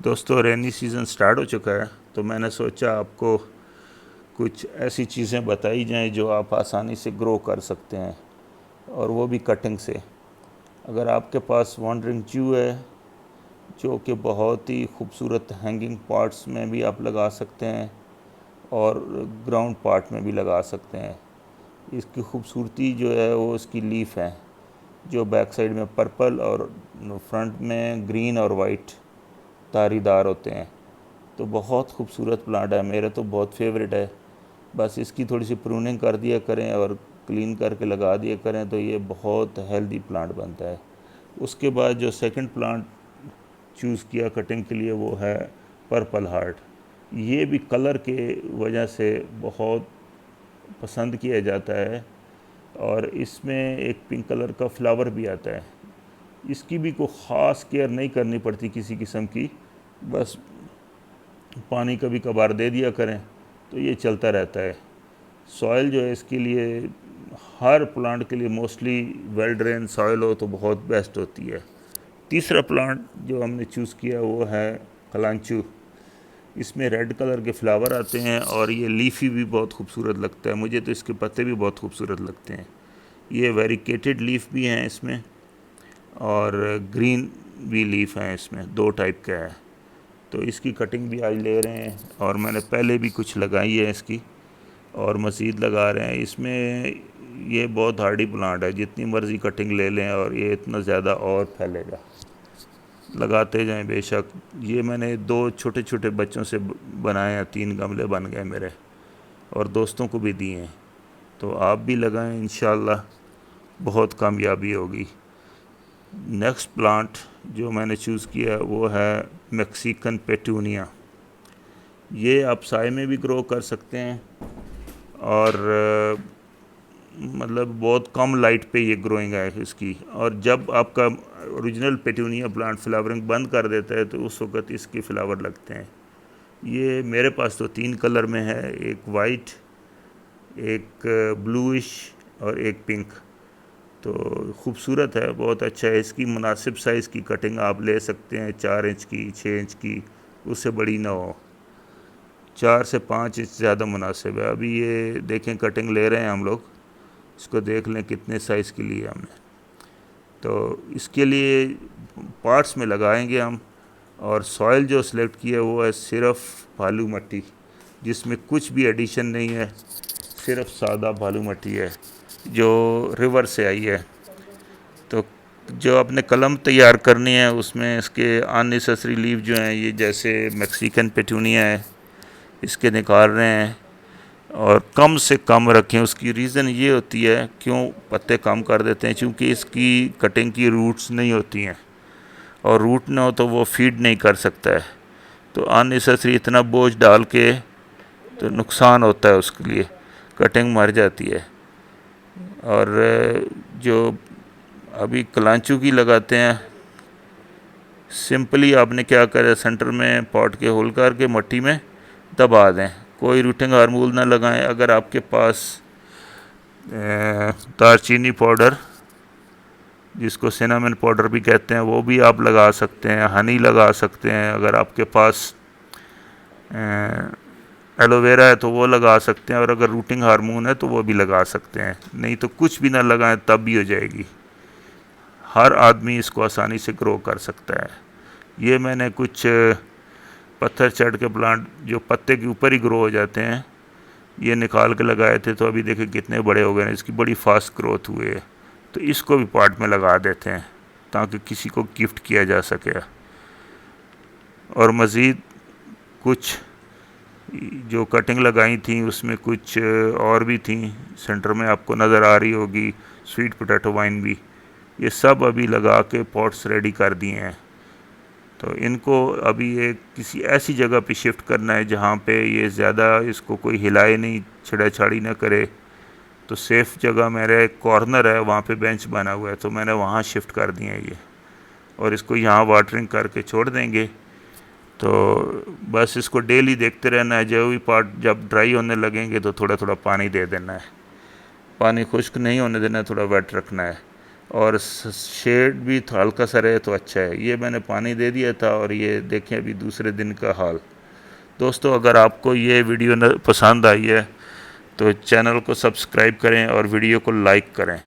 दोस्तों, rainy season start हो चुका है तो मैंने सोचा आपको कुछ ऐसी चीज़ें बताई जाएं जो आप आसानी से ग्रो कर सकते हैं, और वो भी कटिंग से। अगर आपके पास वॉन्डरिंग च्यू है जो कि बहुत ही खूबसूरत हैंगिंग पार्ट्स में भी आप लगा सकते हैं और ग्राउंड पार्ट में भी लगा सकते हैं। इसकी खूबसूरती जो है वो इसकी लीफ है, जो बैक साइड में पर्पल और फ्रंट में ग्रीन और वाइट धारीदार होते हैं। तो बहुत खूबसूरत प्लांट है, मेरा तो बहुत फेवरेट है। बस इसकी थोड़ी सी प्रूनिंग कर दिया करें और क्लीन करके लगा दिया करें तो ये बहुत हेल्दी प्लांट बनता है। उसके बाद जो सेकंड प्लांट चूज़ किया कटिंग के लिए वो है पर्पल हार्ट। ये भी कलर के वजह से बहुत पसंद किया जाता है, और इसमें एक पिंक कलर का फ्लावर भी आता है। इसकी भी कोई ख़ास केयर नहीं करनी पड़ती किसी किस्म की, बस पानी कभी कभार दे दिया करें तो ये चलता रहता है। सॉइल जो है इसके लिए, हर प्लांट के लिए मोस्टली वेल ड्रेन सॉइल हो तो बहुत बेस्ट होती है। तीसरा प्लांट जो हमने चूज़ किया वो है कलांचू। इसमें रेड कलर के फ्लावर आते हैं और ये लीफी भी बहुत खूबसूरत लगता है। मुझे तो इसके पत्ते भी बहुत खूबसूरत लगते हैं। ये वेरिकेटेड लीफ भी हैं इसमें और ग्रीन भी लीफ हैं, इसमें दो टाइप का है। तो इसकी कटिंग भी आज ले रहे हैं, और मैंने पहले भी कुछ लगाई है इसकी और मज़ीद लगा रहे हैं। इसमें ये बहुत हार्डी प्लांट है, जितनी मर्ज़ी कटिंग ले लें और ये इतना ज़्यादा और फैलेगा। लगाते जाएं बेशक। ये मैंने दो छोटे छोटे बच्चों से बनाए हैं, 3 गमले बन गए मेरे, और दोस्तों को भी दिए हैं। तो आप भी लगाएं, इंशाल्लाह बहुत कामयाबी होगी। नेक्स्ट प्लांट जो मैंने चूज़ किया वो है मैक्सिकन पेटूनिया। ये आप साए में भी ग्रो कर सकते हैं, और मतलब बहुत कम लाइट पे ये ग्रोइंग है इसकी। और जब आपका ओरिजिनल पेटूनिया प्लांट फ्लावरिंग बंद कर देता है तो उस वक़्त इसके फ्लावर लगते हैं। ये मेरे पास तो 3 कलर में है, एक वाइट, एक ब्लूइश और एक पिंक। तो खूबसूरत है, बहुत अच्छा है। इसकी मुनासिब साइज़ की कटिंग आप ले सकते हैं, 4 इंच की, 6 इंच की, उससे बड़ी ना हो। 4 से 5 इंच ज़्यादा मुनासिब है। अभी ये देखें कटिंग ले रहे हैं हम लोग, इसको देख लें कितने साइज़ की ली है हमने। तो इसके लिए पार्ट्स में लगाएंगे हम, और सॉइल जो सिलेक्ट किया वो है सिर्फ बालू मट्टी, जिसमें कुछ भी एडिशन नहीं है, सिर्फ सादा बालू मट्टी है जो रिवर से आई है। तो जो अपने कलम तैयार करनी है उसमें इसके अननेसेसरी लीव जो हैं, ये जैसे मैक्सिकन पेटूनिया है, इसके निकाल रहे हैं और कम से कम रखें। उसकी रीज़न ये होती है क्यों पत्ते कम कर देते हैं, क्योंकि इसकी कटिंग की रूट्स नहीं होती हैं, और रूट ना हो तो वो फीड नहीं कर सकता है। तो अननेसेसरी इतना बोझ डाल के तो नुकसान होता है, उसके लिए कटिंग मर जाती है। और जो अभी कलांचू की लगाते हैं, सिंपली आपने क्या करें, सेंटर में पॉट के होल करके मट्टी में दबा दें। कोई रूटिंग हार्मोन ना लगाएं। अगर आपके पास दारचीनी पाउडर, जिसको सिनामन पाउडर भी कहते हैं, वो भी आप लगा सकते हैं। हनी लगा सकते हैं। अगर आपके पास एलोवेरा है तो वो लगा सकते हैं, और अगर रूटिंग हार्मोन है तो वो भी लगा सकते हैं। नहीं तो कुछ भी ना लगाएं तब भी हो जाएगी। हर आदमी इसको आसानी से ग्रो कर सकता है। ये मैंने कुछ पत्थर चढ़ के प्लांट जो पत्ते के ऊपर ही ग्रो हो जाते हैं, ये निकाल के लगाए थे, तो अभी देखें कितने बड़े हो गए हैं। इसकी बड़ी फास्ट ग्रोथ हुई है। तो इसको भी पॉट में लगा देते हैं ताकि किसी को गिफ्ट किया जा सके। और मज़ीद कुछ जो कटिंग लगाई थी उसमें कुछ और भी थी, सेंटर में आपको नज़र आ रही होगी, स्वीट पोटैटो वाइन भी। ये सब अभी लगा के पॉट्स रेडी कर दिए हैं। तो इनको अभी ये किसी ऐसी जगह पे शिफ्ट करना है जहाँ पे ये ज़्यादा इसको कोई हिलाए नहीं, छेड़ा छाड़ी ना करे। तो सेफ़ जगह, मेरा एक कॉर्नर है वहाँ पे बेंच बना हुआ है, तो मैंने वहाँ शिफ्ट कर दिए हैं ये, और इसको यहाँ वाटरिंग करके छोड़ देंगे। तो बस इसको डेली देखते रहना है। जो भी पार्ट जब ड्राई होने लगेंगे तो थोड़ा थोड़ा पानी दे देना है। पानी खुश्क नहीं होने देना है, थोड़ा वेट रखना है। और शेड भी हल्का सा रहे तो अच्छा है। ये मैंने पानी दे दिया था और ये देखें अभी दूसरे दिन का हाल। दोस्तों, अगर आपको ये वीडियो पसंद आई है तो चैनल को सब्सक्राइब करें और वीडियो को लाइक करें।